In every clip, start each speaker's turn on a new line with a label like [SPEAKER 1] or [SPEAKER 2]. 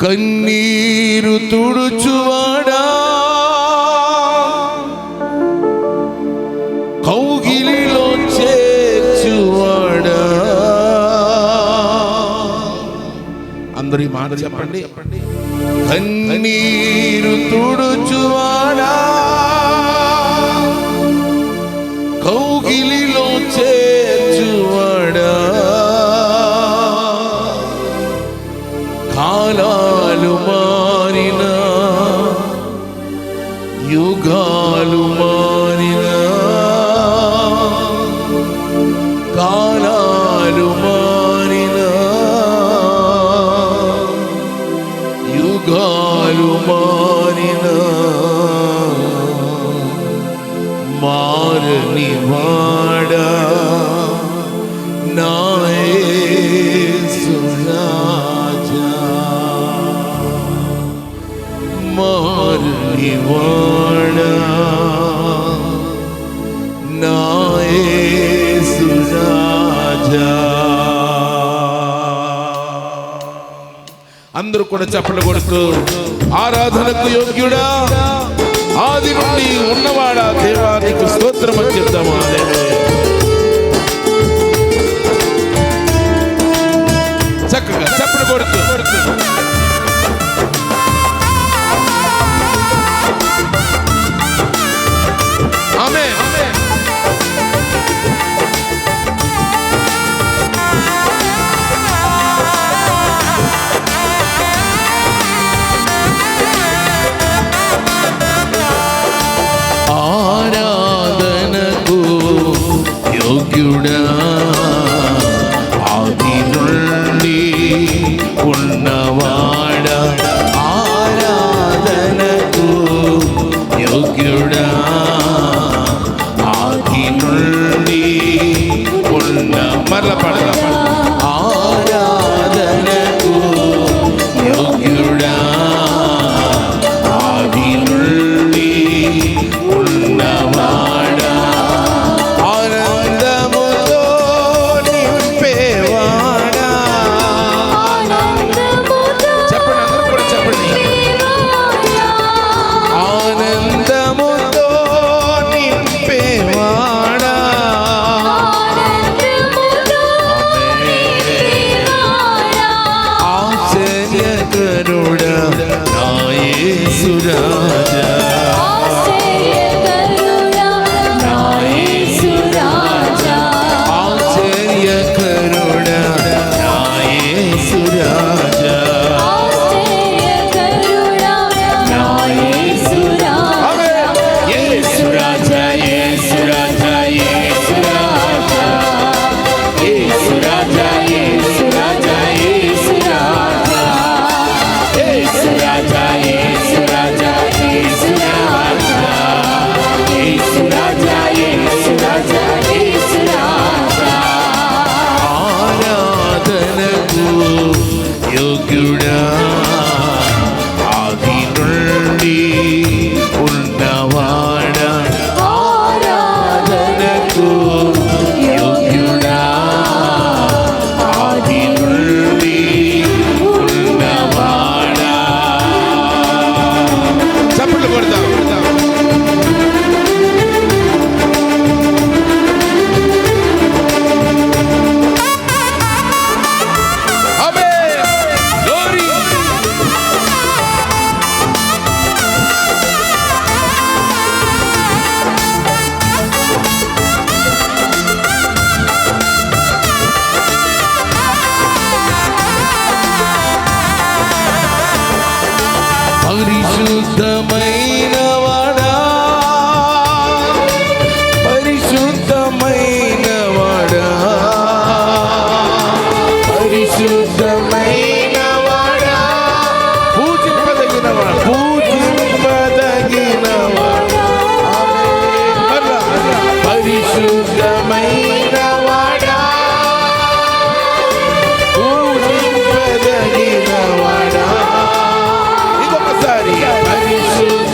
[SPEAKER 1] కన్నీరు తుడుచువాడా, కౌగిలిలో చేర్చువాడా. అందరూ ఈ మాట చెప్పండి. కన్నీరు తుడుచువాడా, కౌగిలిలో చేర్చువాడా. కాలాలు మారిన, యుగాలు మారిన, కాలాలు మారిన, యుగాలు మారిన, మారని వాడా నా యేసు రాజా. మారని వాడా నా యేసు రాజా. అందరూ కూడా చప్పట్లు కొడుతూ ఆరాధనకు యోగ్యుడా, ఆది నుండి ఉన్నవాడా దేవానికి స్తోత్రం అని చెప్తాము. చక్కగా చప్పట్లు కొడుతూ ఆమేన్. ఆరాధనకు యోగ్యుడా, ఆది నుండి ఉన్నవాడా. ఆరాధనకు యోగ్యుడా, ఆది నుండి ఉన్న మరల పడదాం. ఆరాధనకు యోగ్యుడా, ఆది నుండి ఉన్నవాడా. ఆనందముతో నింపేవాడా. చెప్పండి, అందరూ కూడా చెప్పండి. ఆనందముతో నింపేవాడా. ఆశ్చర్యకరుడా నా యేసు రాజా. యోగ్యుడా, ఆది నుండి ఉన్నవాడా. ఆరాధనకు యోగ్యుడా, ఆది నుండి ఉన్నవాడా. చప్పట్లు కొడతాం. పరిశుద్ధమైన వాడా, పరిశుద్ధమైన వాడా, పరిశుద్ధమైన వాడా, పూజింపదగిన వాడా, పూజింపదగిన వాడా. పరిశుద్ధమైన వాడా, పూజింపదగిన వాడా. ఇంకొకసారి పరిశుద్ధ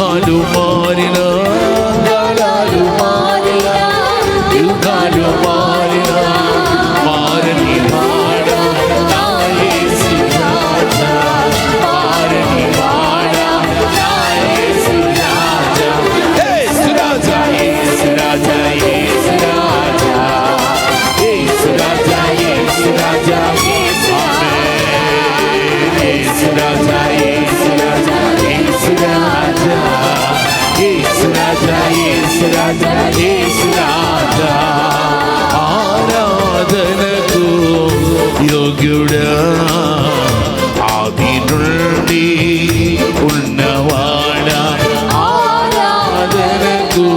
[SPEAKER 1] యుగాలు మారిన కాలాలు మారిన యుగాలు మారిన మారని వాడ నా యేసు రాజా మారని వాడ నా యేసు రాజా యేసు రాజా యేసు రాజా యేసు రాజా యేసు రాజా యేసు రాజా ఆమేన్ యేసు రాజా యేసు రాజా యేసు రాజా యేసు రాజా యేసు రాజా యేసు రాజా ఆరాధనకు యోగ్యుడా ఆది నుండి ఉన్నవాడా ఆరాధనకు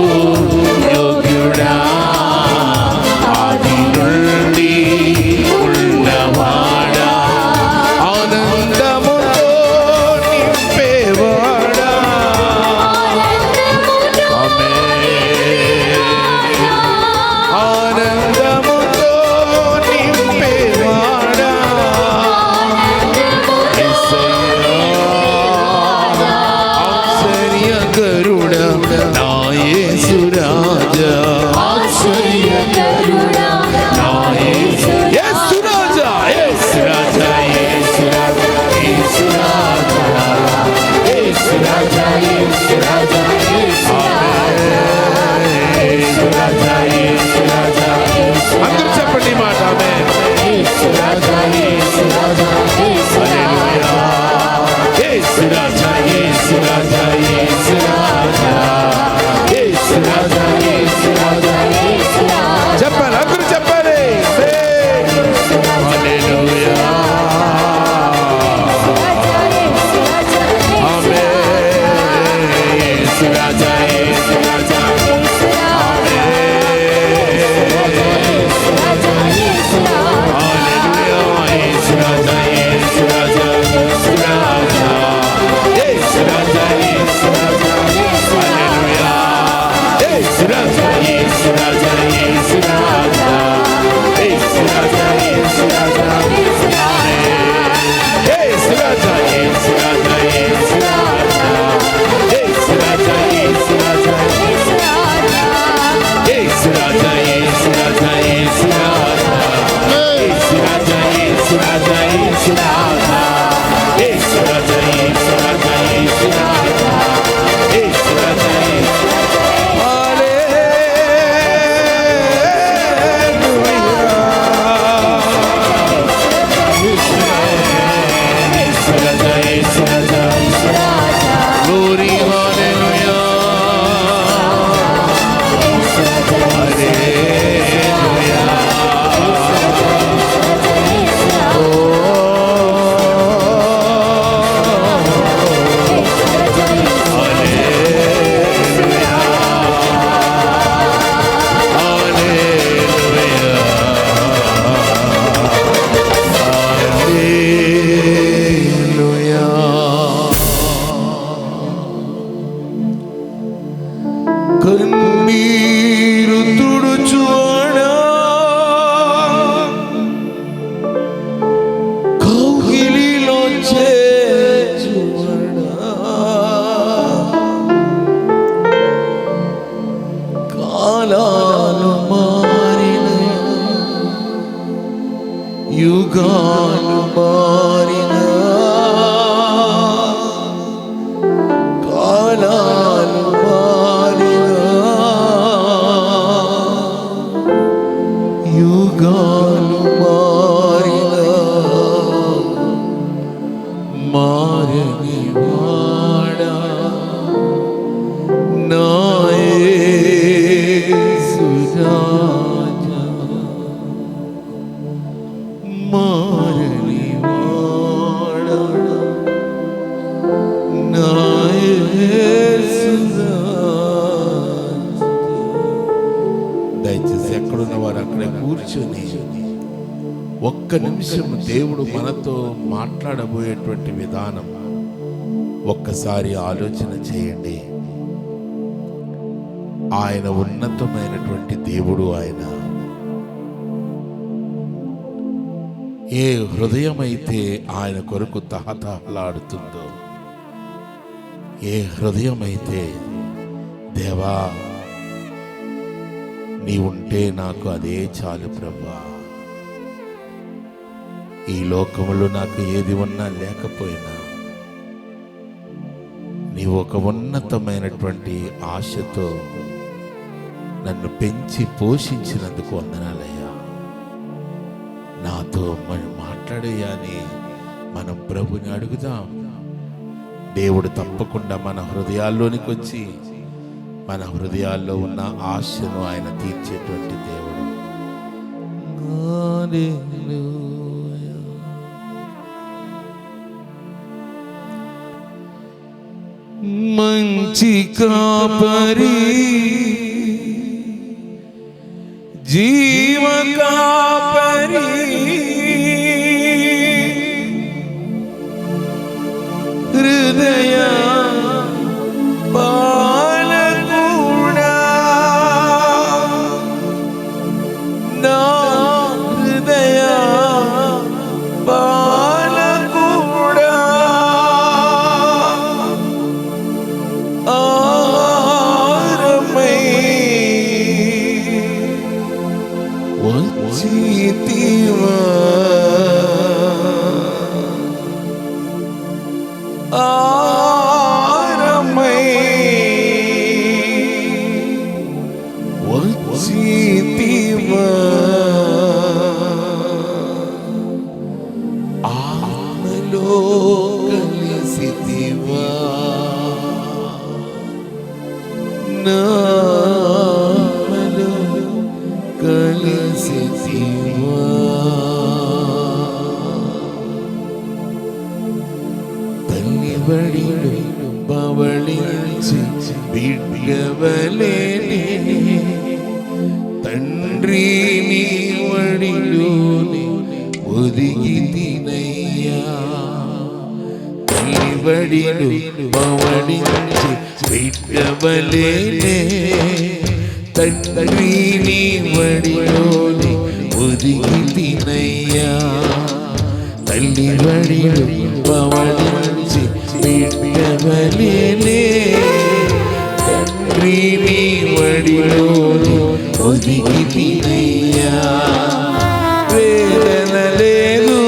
[SPEAKER 1] యోగ్యుడా ఆది నుండి ఉన్నవాడా ఆనందముతో నింపేవాడా ఆనందముతో నింపేవాడా ఆశ్చర్యకరుడా నా యేసు రాజా ఆశ్చర్యకరుడా నా యేసు రాజా యేసు రాజా యేసు రాజా యేసు రాజా యేసు రాజా యేసు రాజా యేసు రాజా యేసు రాజా అందరూ చెప్పండి మాట ఆమేన్ యేసు రాజా యేసు రాజా హల్లెలూయా యేసు రాజా యేసు రాజా యేసు రాజా యేసు రాజా యేసు రాజా చెప్పాలి అందరూ చెప్పాలి హల్లెలూయా ఆమేన్ యేసు రాజా యేసు రాజా కన్నీరు తుడుచువాడా కౌగిలిలో చేర్చువాడా కాలాలు మారిన యుగాలు మారిన కాలాలు యుగాలు మారిన మారని వాడా నా యేసు రాజా మారని వాడా నా యేసు రాజా. దయచేసి ఎక్కడున్న వారు అక్కడే కూర్చొని ఒక్క నిమిషం దేవుడు మనతో మాట్లాడబోయేటువంటి విధానం ఒక్కసారి ఆలోచన చేయండి. ఆయన ఉన్నతమైనటువంటి దేవుడు. ఆయన ఏ హృదయమైతే ఆయన కొరకు తహతహలాడుతుందో, ఏ హృదయమైతే దేవా నీ ఉంటే నాకు అదే చాలు ప్రభా, ఈ లోకములో నాకు ఏది ఉన్నా లేకపోయినా నీవు ఒక ఉన్నతమైనటువంటి ఆశతో నన్ను పెంచి పోషించినందుకు వందనాలయ్యా. నాతో మనం మాట్లాడయ్యా అని మనం ప్రభుని అడుగుదాం. దేవుడు తప్పకుండా మన హృదయాల్లోనికి వచ్చి మన హృదయాల్లో ఉన్న ఆశను ఆయన తీర్చేటువంటి దేవుడు.
[SPEAKER 2] మంచి కాపరి జీవ కాపరి హృదయ పాలకుడా, నా హృదయ పాలకుడా, ఆరమై వచ్చితివా, ఆరమై వచ్చితివా, ఆత్మలో కలిసితివా, నామలో కలిసితివా. తల్లి బడిలో పవళించి బిడ్డవలేనే, తండ్రి నీ వడిలోని ఒదిగి తినయ్యా. తల్లి బడిలో పవళించి బిడ్డవలేనే, తండ్రి నీ వడిలోని ఒదిగి తినయ్యా. తల్లి బడిలో పవళించి బిడ్డవలేనే, తండ్రి నీ వడిలోని ఒదిగి తినయ్యా. వేదన లేదు,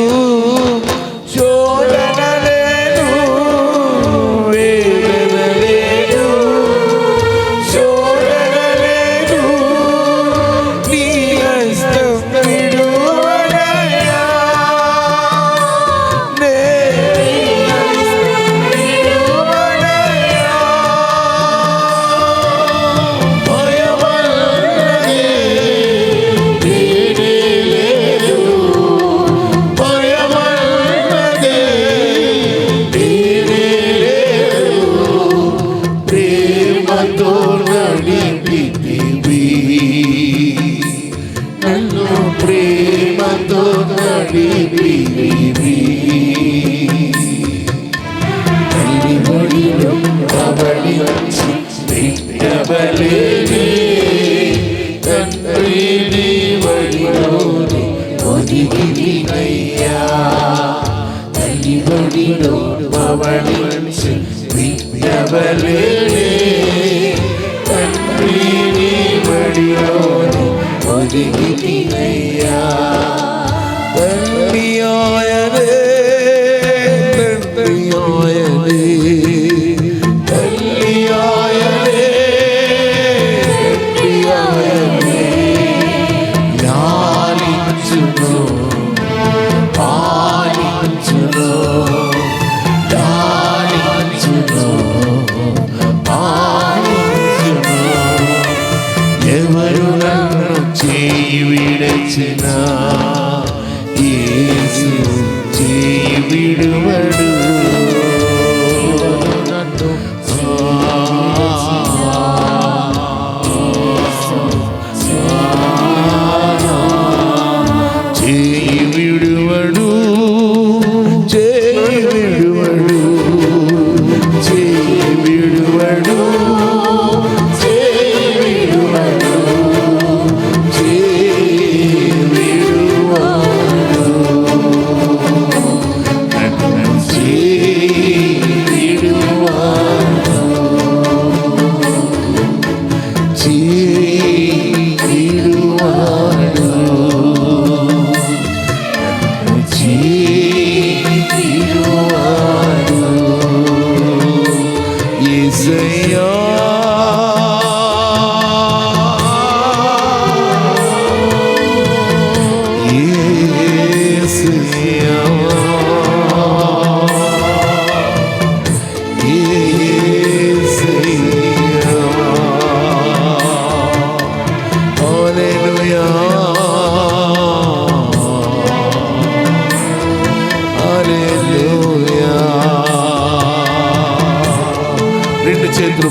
[SPEAKER 2] శోధన లేదు, వేదన లేదు, శోధన లేదు, నీ హస్తం విడువనయ్యా. నీ హస్తం విడువనయ్యా. భయమన్నదే లేనే లేదు, భయమన్నదే లేనే లేదు, ప్రేమతో నడిపితివి నన్ను, ప్రేమతో నడిపితివి. తల్లి బడిలో పవళించి బిడ్డవలేనే, తండ్రి నీ వడిలోని ఒదిగి తినయ్యా. తల్లి బడిలో పవళించి బిడ్డవలేనే, తండ్రి నీ వడిలోని ఒదిగి తినయ్యా. తల్లి ఆయనే, తండ్రి ఆయనే, తల్లి ఆయనే, తండ్రి ఆయనే. లాలించును, పాలించును, లాలించును, పాలించును. ఎవరు నన్ను చేయి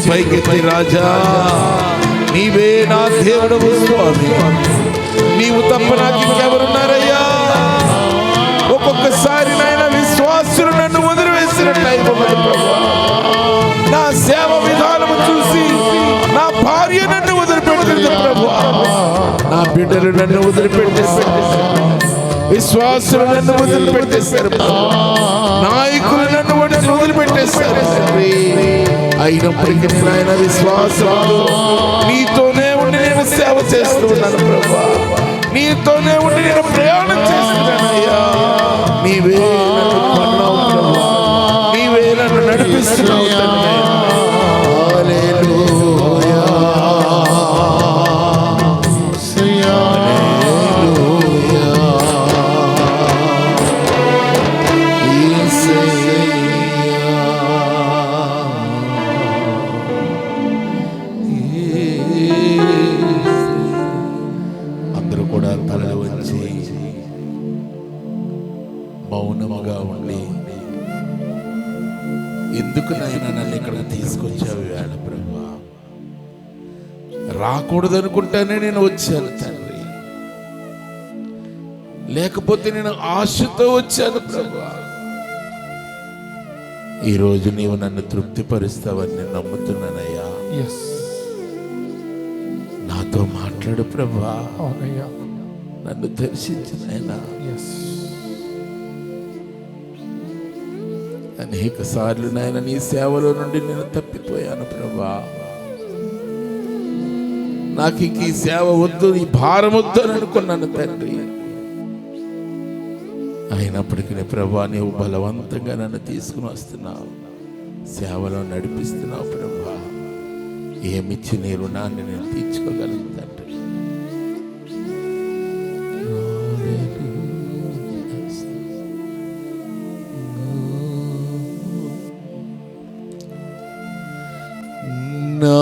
[SPEAKER 1] పైకెత్తి రాజా, నీవే నా దేవుడు స్వామి, నీవు తప్ప నాకు ఇంకెవరున్నారయ్యా? ఒక్కొక్కసారి నాయన విశ్వాసులు నన్ను వదిలివేసిన టైం ప్రభువా, నా సేవ విధానము చూసి నా భార్య నన్ను వదిలిపెట్టింది ప్రభువా, నా బిడ్డలు నన్ను వదిలిపెట్టేశారు, విశ్వాసులు నన్ను వదిలిపెట్టేశారు, నాయకులు నన్ను వదిలిపెట్టేశారు. అయినప్పటికీ ఆయన విశ్వాసంతో నీతోనే ఉండి నేను సేవ చేస్తూ ఉన్నాను ప్రభువా, నీతోనే ఉండి నేను ప్రయాణం చేస్తున్నానయ్యా. నీవే నన్ను కొన్నావు ప్రభువా, నీవే నన్ను నడిపిస్తున్నావు తండ్రి. హల్లెలూయా, హల్లెలూయా, అందరూ కూడా తలలు వంచి మౌనముగా ఉండి, ఎందుకు నాయన నన్ను ఇక్కడికి తీసుకొచ్చావు వేళ ప్రభువా? రాకూడదు అనుకుంటానే నేను వచ్చాను తండ్రి, లేకపోతే నేను ఆశతో వచ్చాను ప్రభువా. ఈరోజు నీవు నన్ను తృప్తిపరుస్తావని నేను నమ్ముతున్నానయ్యా. నాతో మాట్లాడు ప్రభువా, నన్ను దర్శించినైనా. అనేక సార్లు నాయన నీ సేవలో నుండి నేను తప్పిపోయాను ప్రభా. నాకు ఇంక ఈ సేవ వద్దు, ఈ భారం వద్దు అని అనుకున్నాను తండ్రి. అయినప్పటికీ ప్రభా, నీవు బలవంతంగా నన్ను తీసుకుని వస్తున్నావు, సేవలో నడిపిస్తున్నావు ప్రభా. ఏమిచ్చి నీ రుణాన్ని నేను తీర్చుకోగలను తండ్రి. నా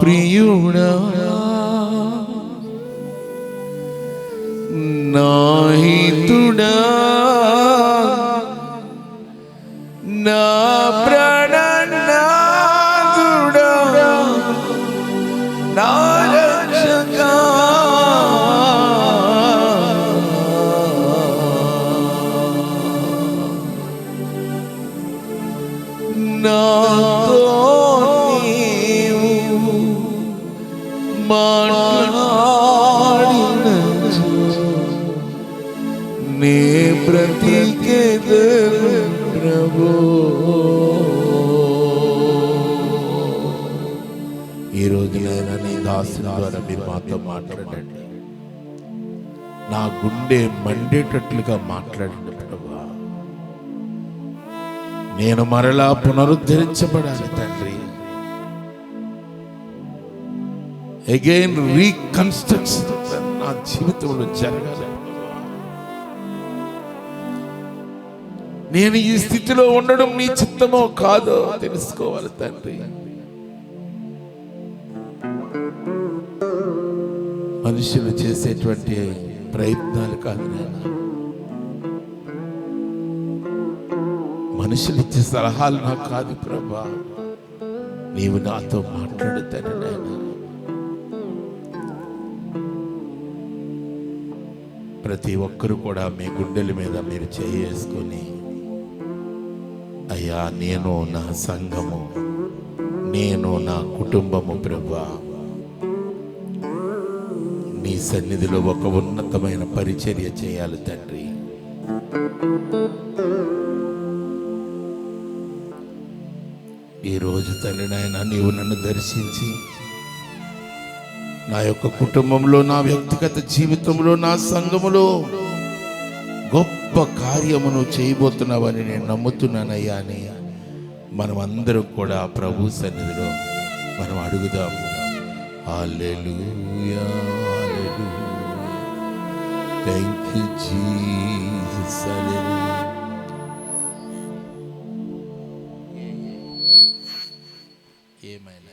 [SPEAKER 1] ప్రియుడా, నా హితుడా, నా ప్రాణనాథుడా, నా రక్షకా, నాతో నీవు మాట్లాడినచు నే బ్రతికెదను ప్రభు. ఈ రోజునైనా నీ దాసుని ద్వారా మీరు మాతో మాట్లాడండి. నా గుండె మండేటట్లుగా మాట్లాడండి ప్రభా. నేను మరలా పునరుద్ధరించబడాలి తండ్రి. అగైన్ రీకన్స్ట్రక్షన్ నా జీవితంలో జరగాలి. నేను ఈ స్థితిలో ఉండడం నీ చిత్తమో కాదో తెలుసుకోవాలి తండ్రి. మనుషులు చేసేటువంటి ప్రయత్నాలు కాదు నాయనా, మనుషులు ఇచ్చే సలహాలు నాకు కాదు ప్రభా. నీవు నాతో మాట్లాడుతాను నాయనా. ప్రతి ఒక్కరు కూడా మీ గుండెల మీద మీరు చేసుకొని, అయ్యా నేను నా సంఘము, నేను నా కుటుంబము ప్రభా, నీ సన్నిధిలో ఒక ఉన్నతమైన పరిచర్య చేయాలి తండ్రి. ఈరోజు తండ్రి నాయనా, నీవు నన్ను దర్శించి నా యొక్క కుటుంబంలో, నా వ్యక్తిగత జీవితంలో, నా సంఘములో గొప్ప కార్యమును చేయబోతున్నావని నేను నమ్ముతున్నానయ్యా అని మనం అందరం కూడా ప్రభు సన్నిధిలో మనం అడుగుదాము. హల్లెలూయా, హల్లెలూయా, థాంక్ యూ జీసస్, హల్లెలూయా. ఏమైనా